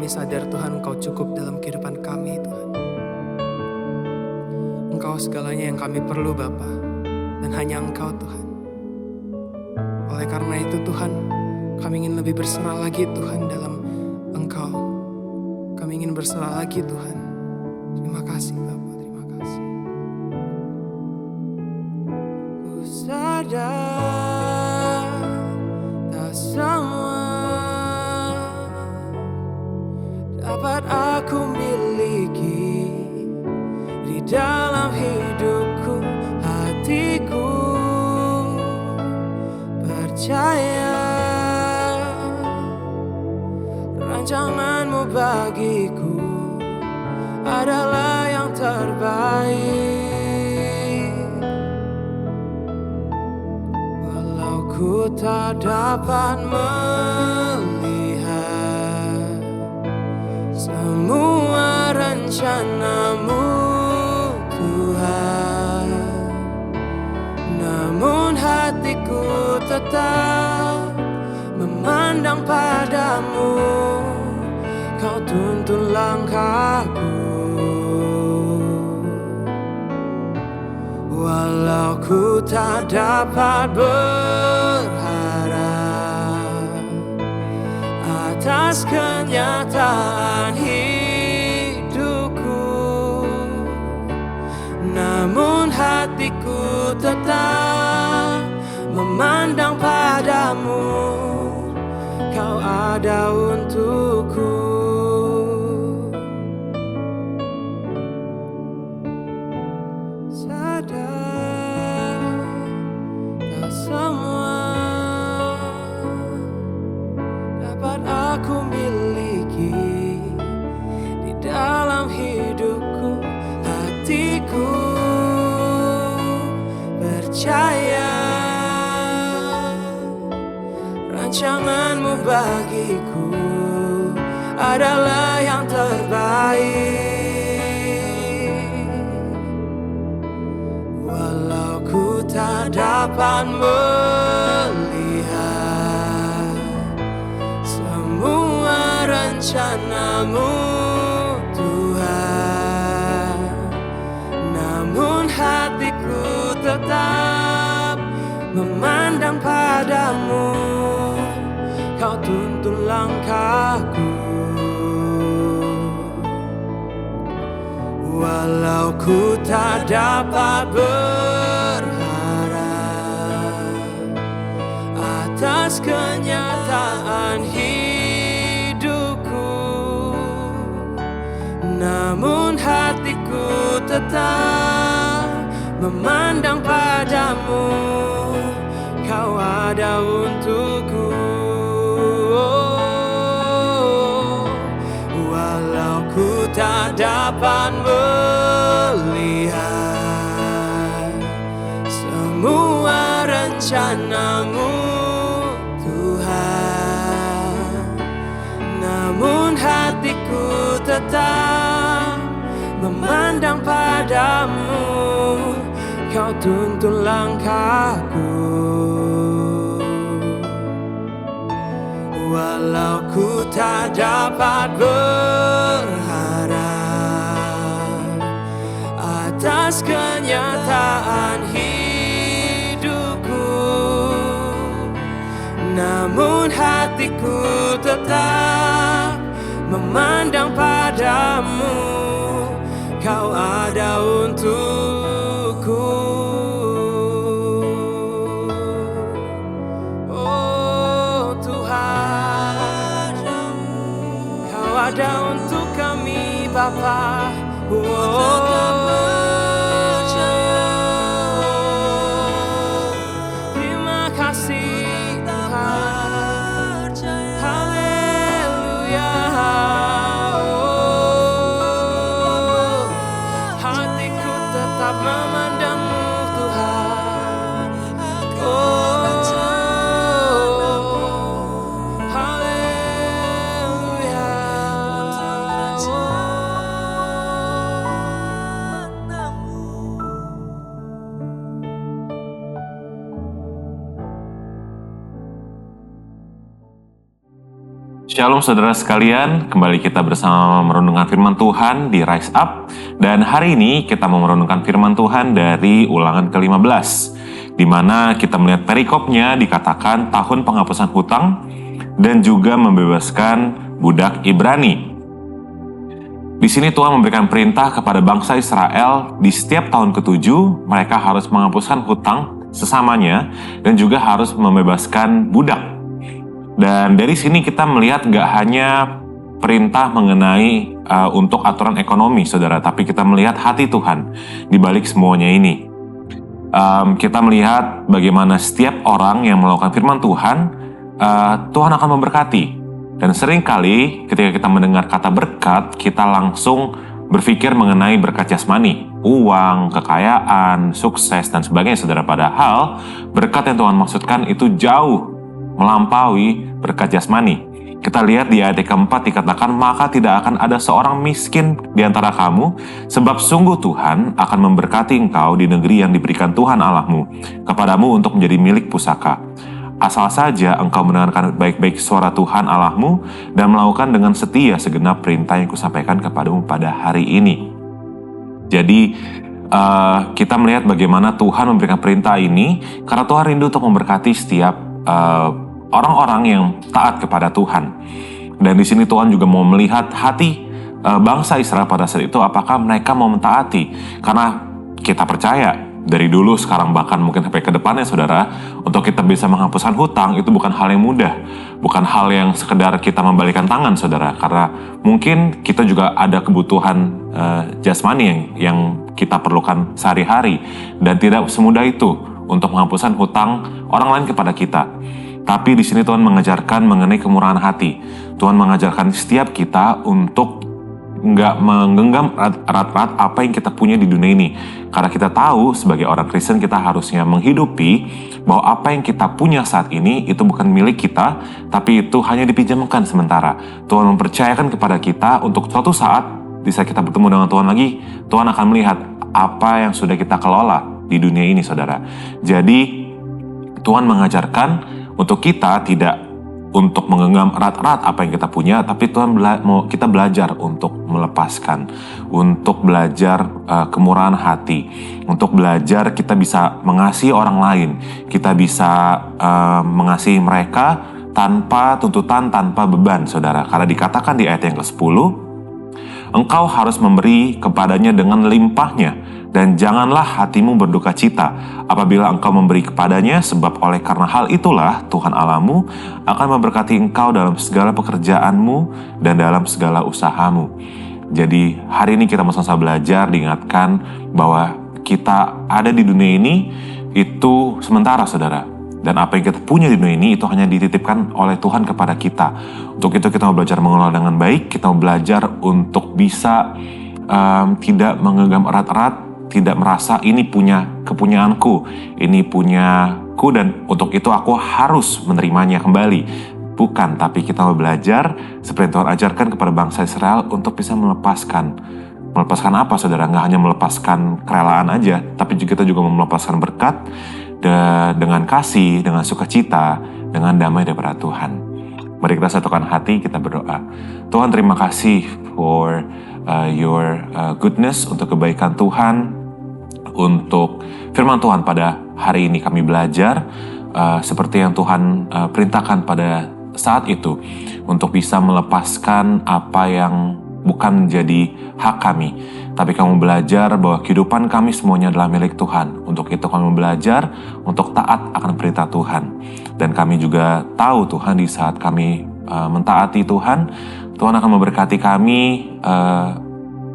sadar Tuhan Engkau cukup dalam kehidupan kami Tuhan. Engkau segalanya yang kami perlu Bapa, dan hanya Engkau Tuhan. Oleh karena itu Tuhan, kami ingin lebih berserah lagi Tuhan dalam Engkau. Kami ingin berserah lagi Tuhan. Terima kasih Bapa, terima kasih. Ku sadar tak semua dapat aku miliki di dalam hidupku, hatiku percaya rancanganmu bagiku adalah yang terbaik. Walau ku tak dapat melihat semua rencanamu Tuhan, namun hatiku tetap memandang padamu. Kau tuntun langkahku, walau ku tak dapat berharap atas kenyataan hidupku, namun hatiku tetap memandang padamu. Kau ada untukku. Sadar tak semua dapat aku miliki di dalam hidupku, hatiku percaya rancanganmu bagiku adalah yang terbaik. Walau ku tak dapat melihat semua rencanamu Tuhan, namun hatiku tetap memandang padamu. Kau tuntun langkahku, walau ku tak dapat berharap atas kenyataan hidupku, namun hatiku tetap memandang padamu. Kau ada untukku. Walau ku tak dapat melihat semua rencanamu Tuhan, namun hatiku tetap memandang padamu. Kau tuntun langkahku, walau ku tak dapat berharap atas kenyataan hidupku, namun hatiku tetap memandang padamu. Kau ada untukku. Ada untuk kami Bapa. Terima kasih Tuhan. Haleluya. Hatiku tetap memandangmu Tuhan. Shalom saudara sekalian, kembali kita bersama merenungkan firman Tuhan di Rise Up. Dan hari ini kita mau merenungkan firman Tuhan dari Ulangan ke-15, di mana kita melihat perikopnya dikatakan tahun penghapusan hutang dan juga membebaskan budak Ibrani. Di sini Tuhan memberikan perintah kepada bangsa Israel di setiap tahun ke-7 mereka harus menghapuskan hutang sesamanya dan juga harus membebaskan budak. Dan dari sini kita melihat gak hanya perintah mengenai untuk aturan ekonomi, saudara, tapi kita melihat hati Tuhan di balik semuanya ini. Kita melihat bagaimana setiap orang yang melakukan firman Tuhan, Tuhan akan memberkati. Dan seringkali ketika kita mendengar kata berkat, kita langsung berpikir mengenai berkat jasmani, uang, kekayaan, sukses, dan sebagainya, saudara. Padahal berkat yang Tuhan maksudkan itu jauh melampaui berkat jasmani. Kita lihat di ayat keempat dikatakan, maka tidak akan ada seorang miskin di antara kamu, sebab sungguh Tuhan akan memberkati engkau di negeri yang diberikan Tuhan Allahmu kepadamu untuk menjadi milik pusaka. Asal saja engkau mendengarkan baik-baik suara Tuhan Allahmu dan melakukan dengan setia segenap perintah yang kusampaikan kepadamu pada hari ini. Jadi kita melihat bagaimana Tuhan memberikan perintah ini karena Tuhan rindu untuk memberkati setiap orang-orang yang taat kepada Tuhan. Dan di sini Tuhan juga mau melihat hati bangsa Israel pada saat itu, apakah mereka mau mentaati. Karena kita percaya dari dulu, sekarang, bahkan mungkin sampai ke depannya, saudara, untuk kita bisa menghapuskan hutang itu bukan hal yang mudah. Bukan hal yang sekedar kita membalikan tangan, saudara. Karena mungkin kita juga ada kebutuhan jasmani yang kita perlukan sehari-hari. Dan tidak semudah itu untuk menghapuskan hutang orang lain kepada kita. Tapi di sini Tuhan mengajarkan mengenai kemurahan hati. Tuhan mengajarkan setiap kita untuk nggak menggenggam erat-erat apa yang kita punya di dunia ini. Karena kita tahu sebagai orang Kristen kita harusnya menghidupi bahwa apa yang kita punya saat ini itu bukan milik kita, tapi itu hanya dipinjamkan sementara. Tuhan mempercayakan kepada kita untuk suatu saat bisa kita bertemu dengan Tuhan lagi. Tuhan akan melihat apa yang sudah kita kelola di dunia ini, saudara. Jadi Tuhan mengajarkan untuk kita tidak untuk menggenggam erat-erat apa yang kita punya, tapi Tuhan mau kita belajar untuk melepaskan, untuk belajar kemurahan hati, untuk belajar kita bisa mengasihi orang lain, kita bisa mengasihi mereka tanpa tuntutan, tanpa beban, saudara. Karena dikatakan di ayat yang ke-10, engkau harus memberi kepadanya dengan limpahnya, dan janganlah hatimu berduka cita apabila engkau memberi kepadanya, sebab oleh karena hal itulah Tuhan Allahmu akan memberkati engkau dalam segala pekerjaanmu dan dalam segala usahamu. Jadi hari ini kita sama-sama belajar, diingatkan bahwa kita ada di dunia ini itu sementara, saudara. Dan apa yang kita punya di dunia ini itu hanya dititipkan oleh Tuhan kepada kita. Untuk itu kita mau belajar mengelola dengan baik, kita mau belajar untuk bisa tidak menggenggam erat-erat, tidak merasa ini kepunyaanku, ini punyaku, dan untuk itu aku harus menerimanya kembali. Bukan, tapi kita mau belajar seperti Tuhan ajarkan kepada bangsa Israel untuk bisa melepaskan. Melepaskan apa, saudara? Nggak hanya melepaskan kerelaan aja, tapi kita juga melepaskan berkat dengan kasih, dengan sukacita, dengan damai daripada Tuhan. Mari kita satukan hati, kita berdoa. Tuhan, terima kasih for your goodness, untuk kebaikan Tuhan, untuk firman Tuhan pada hari ini. Kami belajar seperti yang Tuhan perintahkan pada saat itu, untuk bisa melepaskan apa yang bukan menjadi hak kami, tapi kami belajar bahwa kehidupan kami semuanya adalah milik Tuhan. Untuk itu kami belajar untuk taat akan perintah Tuhan. Dan kami juga tahu Tuhan, di saat kami mentaati Tuhan, Tuhan akan memberkati kami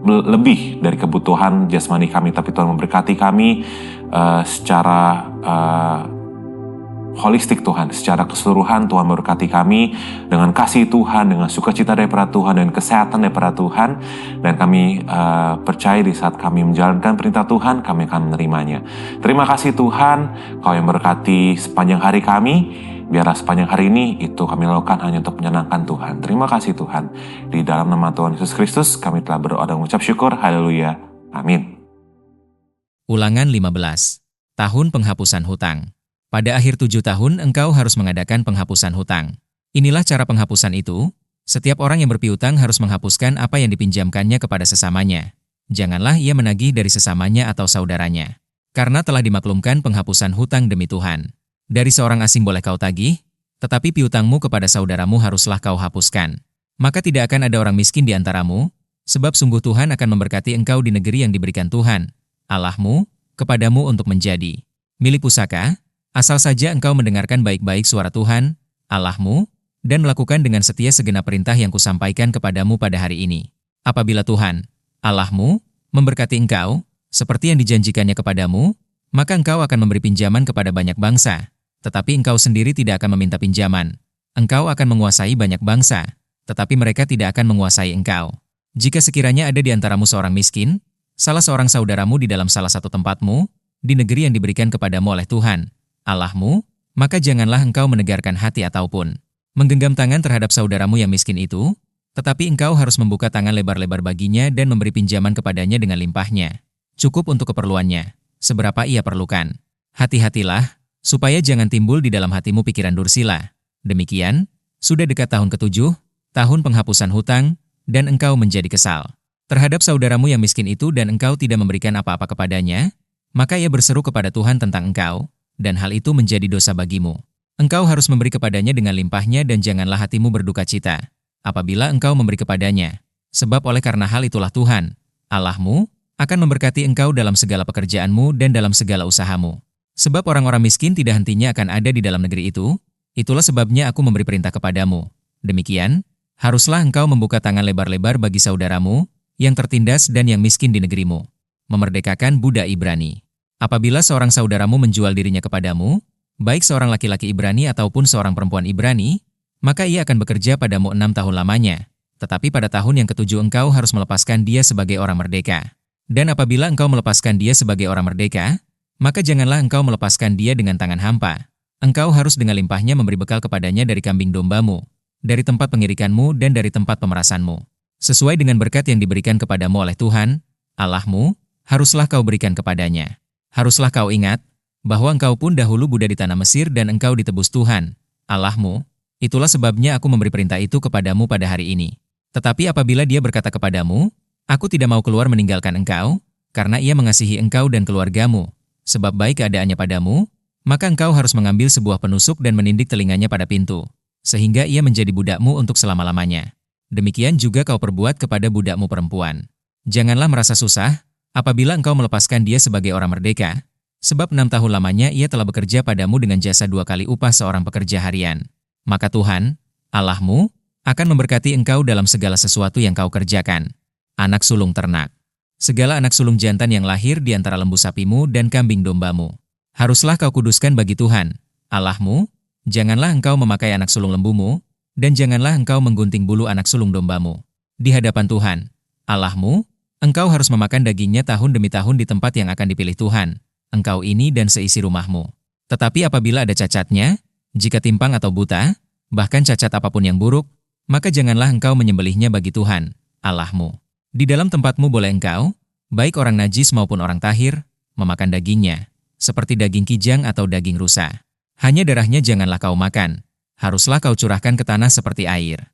lebih dari kebutuhan jasmani kami, tapi Tuhan memberkati kami secara holistik, Tuhan, secara keseluruhan. Tuhan memberkati kami dengan kasih Tuhan, dengan sukacita daripada Tuhan, dan kesehatan daripada Tuhan. Dan kami percaya di saat kami menjalankan perintah Tuhan, kami akan menerimanya. Terima kasih Tuhan, Kau yang memberkati sepanjang hari kami. Biarlah sepanjang hari ini itu kami lakukan hanya untuk menyenangkan Tuhan. Terima kasih Tuhan. Di dalam nama Tuhan Yesus Kristus kami telah berdoa dan mengucap syukur. Haleluya. Amin. Ulangan 15. Tahun penghapusan hutang. Pada akhir 7 tahun engkau harus mengadakan penghapusan hutang. Inilah cara penghapusan itu. Setiap orang yang berpiutang harus menghapuskan apa yang dipinjamkannya kepada sesamanya. Janganlah ia menagih dari sesamanya atau saudaranya. Karena telah dimaklumkan penghapusan hutang demi Tuhan. Dari seorang asing boleh kau tagih, tetapi piutangmu kepada saudaramu haruslah kau hapuskan. Maka tidak akan ada orang miskin di antaramu, sebab sungguh Tuhan akan memberkati engkau di negeri yang diberikan Tuhan, Allahmu, kepadamu untuk menjadi milik pusaka, asal saja engkau mendengarkan baik-baik suara Tuhan, Allahmu, dan melakukan dengan setia segenap perintah yang kusampaikan kepadamu pada hari ini. Apabila Tuhan, Allahmu, memberkati engkau, seperti yang dijanjikannya kepadamu, maka engkau akan memberi pinjaman kepada banyak bangsa, tetapi engkau sendiri tidak akan meminta pinjaman. Engkau akan menguasai banyak bangsa, tetapi mereka tidak akan menguasai engkau. Jika sekiranya ada di antaramu seorang miskin, salah seorang saudaramu di dalam salah satu tempatmu, di negeri yang diberikan kepadamu oleh Tuhan, Allahmu, maka janganlah engkau menegarkan hati ataupun menggenggam tangan terhadap saudaramu yang miskin itu, tetapi engkau harus membuka tangan lebar-lebar baginya dan memberi pinjaman kepadanya dengan limpahnya. Cukup untuk keperluannya, seberapa ia perlukan. Hati-hatilah, supaya jangan timbul di dalam hatimu pikiran dursila. Demikian, sudah dekat tahun ke-7, tahun penghapusan hutang, dan engkau menjadi kesal terhadap saudaramu yang miskin itu dan engkau tidak memberikan apa-apa kepadanya, maka ia berseru kepada Tuhan tentang engkau, dan hal itu menjadi dosa bagimu. Engkau harus memberi kepadanya dengan limpahnya dan janganlah hatimu berduka cita apabila engkau memberi kepadanya. Sebab oleh karena hal itulah Tuhan, Allahmu, akan memberkati engkau dalam segala pekerjaanmu dan dalam segala usahamu. Sebab orang-orang miskin tidak hentinya akan ada di dalam negeri itu, itulah sebabnya aku memberi perintah kepadamu. Demikian, haruslah engkau membuka tangan lebar-lebar bagi saudaramu, yang tertindas dan yang miskin di negerimu. Memerdekakan budak Ibrani. Apabila seorang saudaramu menjual dirinya kepadamu, baik seorang laki-laki Ibrani ataupun seorang perempuan Ibrani, maka ia akan bekerja padamu 6 tahun lamanya. Tetapi pada tahun yang ke-7 engkau harus melepaskan dia sebagai orang merdeka. Dan apabila engkau melepaskan dia sebagai orang merdeka, maka janganlah engkau melepaskan dia dengan tangan hampa. Engkau harus dengan limpahnya memberi bekal kepadanya dari kambing dombamu, dari tempat pengirikanmu dan dari tempat pemerasanmu. Sesuai dengan berkat yang diberikan kepadamu oleh Tuhan, Allahmu, haruslah kau berikan kepadanya. Haruslah kau ingat, bahwa engkau pun dahulu budak di tanah Mesir dan engkau ditebus Tuhan, Allahmu. Itulah sebabnya aku memberi perintah itu kepadamu pada hari ini. Tetapi apabila dia berkata kepadamu, aku tidak mau keluar meninggalkan engkau, karena ia mengasihi engkau dan keluargamu, sebab baik keadaannya padamu, maka engkau harus mengambil sebuah penusuk dan menindik telinganya pada pintu, sehingga ia menjadi budakmu untuk selama-lamanya. Demikian juga kau perbuat kepada budakmu perempuan. Janganlah merasa susah, apabila engkau melepaskan dia sebagai orang merdeka, sebab 6 tahun lamanya ia telah bekerja padamu dengan jasa 2 kali upah seorang pekerja harian. Maka Tuhan, Allahmu, akan memberkati engkau dalam segala sesuatu yang kau kerjakan. Anak sulung ternak. Segala anak sulung jantan yang lahir di antara lembu sapimu dan kambing dombamu, haruslah kau kuduskan bagi Tuhan, Allahmu. Janganlah engkau memakai anak sulung lembumu, dan janganlah engkau menggunting bulu anak sulung dombamu. Di hadapan Tuhan, Allahmu, engkau harus memakan dagingnya tahun demi tahun di tempat yang akan dipilih Tuhan, engkau ini dan seisi rumahmu. Tetapi apabila ada cacatnya, jika timpang atau buta, bahkan cacat apapun yang buruk, maka janganlah engkau menyembelihnya bagi Tuhan, Allahmu. Di dalam tempatmu boleh engkau, baik orang najis maupun orang tahir, memakan dagingnya, seperti daging kijang atau daging rusa. Hanya darahnya janganlah kau makan, haruslah kau curahkan ke tanah seperti air.